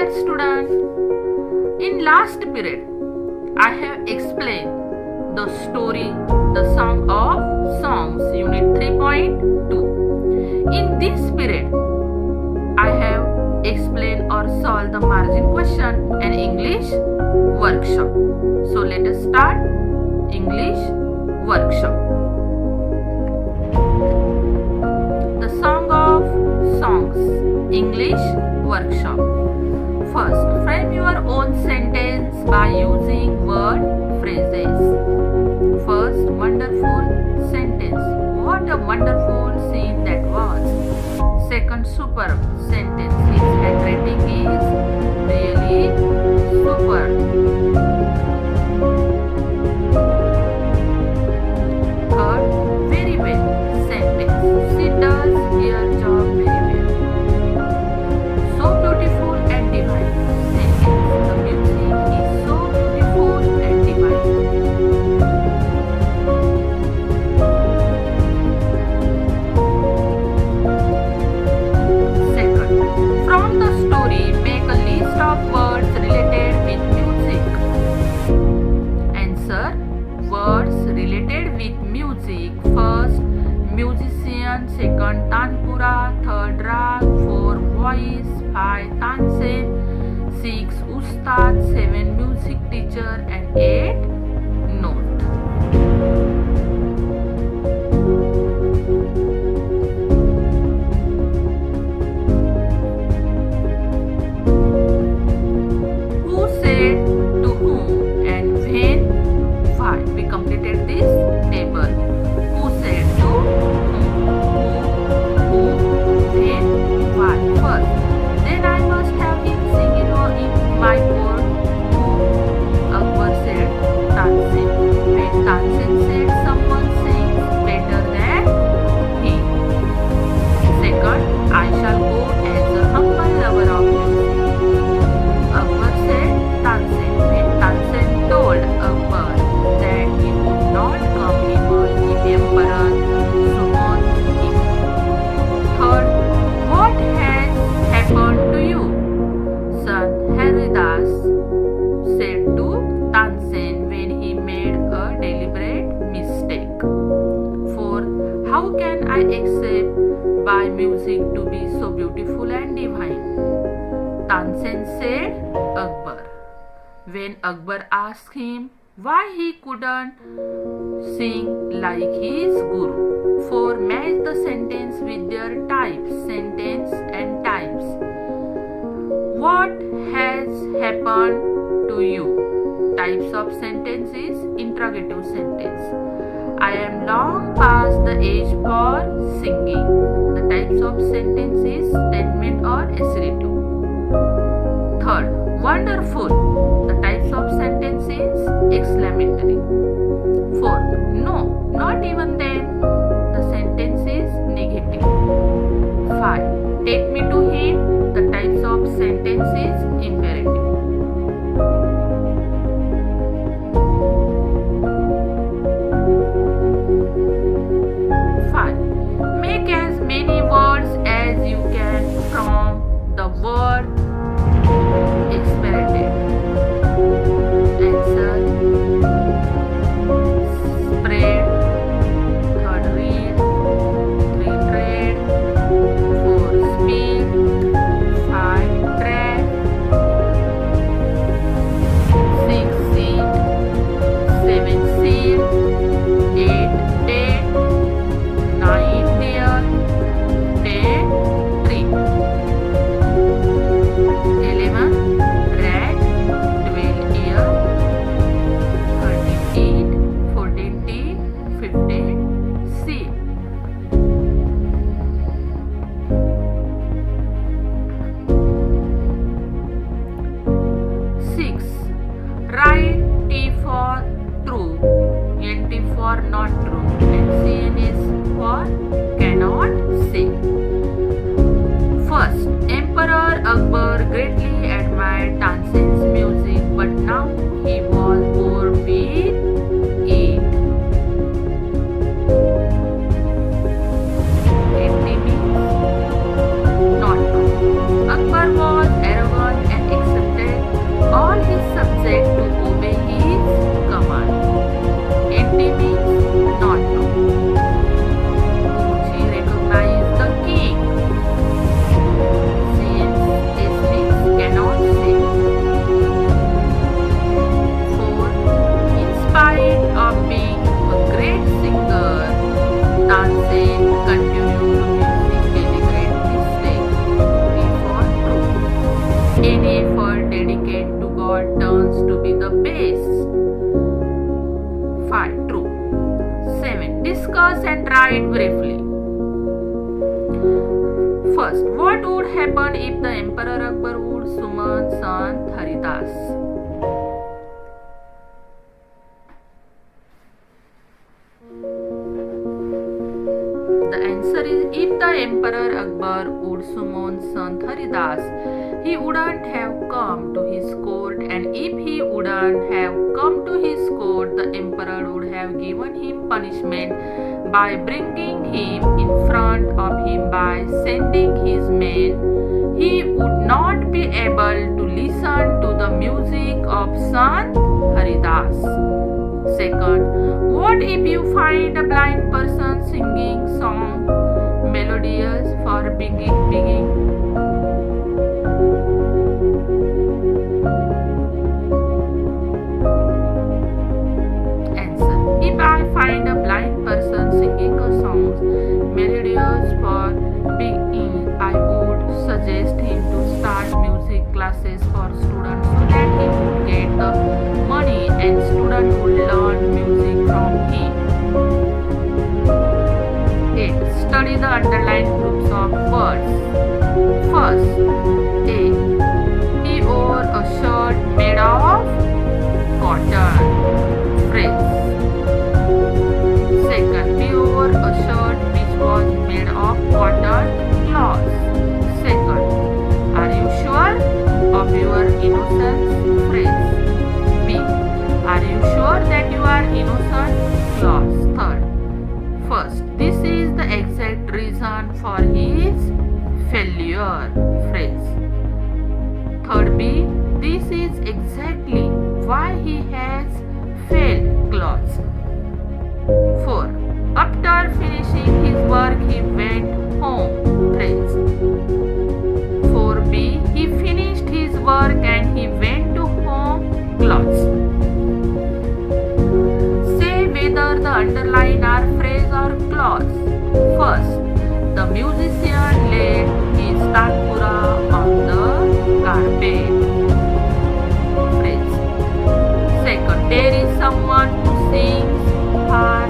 dear student, in last period I have explained the story The Song of Songs Unit 3.2. In this period I have explained or solved the margin question and English workshop. So let us start English workshop. The Song of Songs English workshop. First, frame your own sentence by using word phrases. First, wonderful sentence. What a wonderful scene that was. Second, superb sentence. His handwriting is really superb. Third, very well sentence. She does her job very well. So beautiful and divine sentence. The music is so beautiful and divine. Second, from the story, make a list of words related with music. Answer: words related with music. First, musician. Second, tanpura. Third, rag. 4, voice. 5, tansen. 6, ustad. 7, music teacher. And 8, note. Who said, to whom, and when, why? We completed this table. Who said, to whom, when, why? First, then I must have him sing in my court. Who? Akbar said, Tansen. When Tansen said, someone sings better than he. Second, I shall go as a humble lover of music. Akbar said, Tansen. When Tansen told Akbar that he would not come, he must give Emperor Sumon him. Third, what has happened to you? Son Haridas said to Tansen when he made a deliberate mistake. Fourth, how can I accept by music to be so beautiful and divine? Tansen said Akbar. When Akbar asked him why he couldn't sing like his guru. 4, match the sentence with their types, sentence and types. What has happened to you? Types of sentence is interrogative sentence. I am long past the age for singing. The types of sentence is statement or assertive. Third, wonderful. The types of sentence is exclamatory. Fourth, no, not even then. The sentence is negative. 5, take me to him. The types of sentence is imperative. Make as many words as you can from the word expected. Answer: spread. Third, read. 3, trade. 4, speak. 5, track. 6, seat. 7, seal. 8, date. 9, dear. 10, tree. 11, rat. 12, ear. 13, eat. 14, tea. 15, see. 6, write. T for true. N T for not true. And CN is for cannot say. First, Emperor Akbar greatly admired Tansen's music, but now he was bored with it. It means not true. Akbar was arrogant and discuss and write briefly. First, what would happen if the Emperor Akbar would summon Sant Haridas? The answer is, if the Emperor Akbar would summon Sant Haridas, he wouldn't have come to his court, and if he wouldn't have come to his court, the Emperor would have given him punishment by bringing him in front of him by sending his men. He would not be able to listen to the music of Sant Haridas. Second, what if you find a blind person singing song melodious for begging? Answer, if I find a blind person singing a song melodious for begging, I would suggest him to start music classes for students so that he would get the money and students would learn music from him. 8. Study the underlined groups of words. First, A. He wore a shirt made of cotton. Phrase. Second, he wore a shirt which was made of cotton cloth. Second, are you sure of your innocence? Phrase. B. Are you sure that you are innocent? Clause. Third, first, this is the exact reason for his failure. Phrase. Third, B. This is exactly why he has failed. Clause. 4. After finishing his work, he went home. Phrase. 4b. He finished his work and he went to home. Clause. Say whether the underline are phrase or clause. First, the musician laid his tanpura on the carpet. Phrase. Second, there is someone who sings far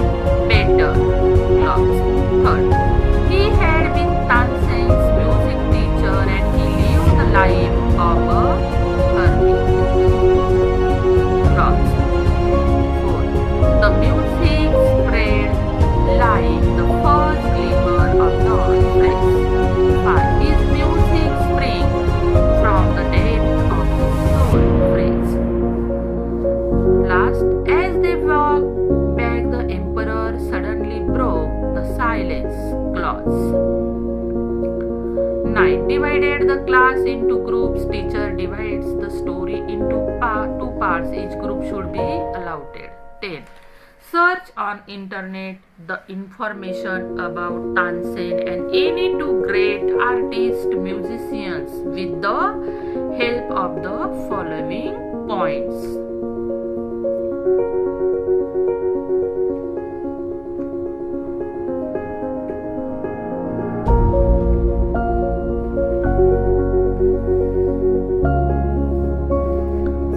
better. Clause. Third, he had been Tansen's music teacher and he lived the life of a hermit. Clause. Fourth, the music spread like the first glimmer of dawn. Phrase. 5. His music springs from the depth of his soul. Phrase. Last, as they walked back, the emperor suddenly broke the silence. Clause. 9. Divided the class into groups. Teacher divides the story into two parts. Each group should be allotted. 10. Search on internet the information about Tansen and any two great artist musicians with the help of the following points.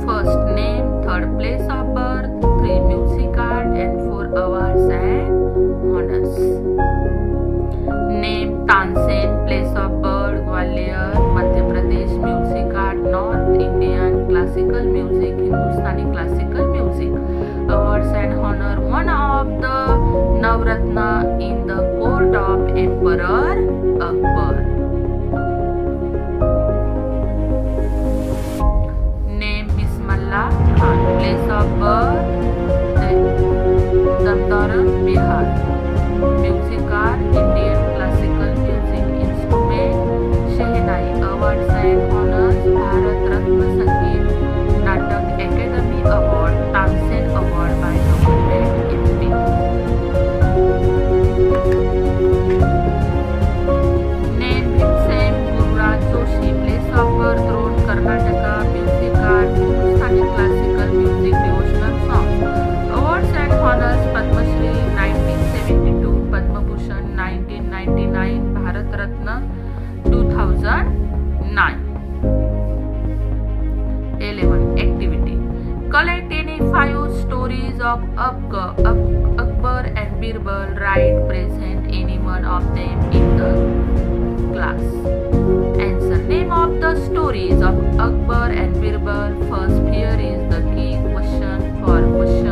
First, name, third place of birth, 3 music card and 4 awards and honors. Name, Tansen, place of birth, Gwalior, Madhya Pradesh, music card, North Indian, classical music, Hindustani classical music. Awards and honor, one of the Navratna in the court of Emperor Akbar. Khan, place of birth, Damtaran, Bihar. Music card, Indian classical music instrument, Shehnai. Awards and honors, Bharat Ratna Sangeet Natak Academy Award, Tansen Award by Government MP. Name, Bhimsen Gururaj Joshi, place of birth, Road, Karnataka. Music card, Hindustani classical music, devotional song. stories of Akbar and Birbal right present any one of them in the class? Answer. Name of the stories of Akbar and Birbal. First, here is the key question for question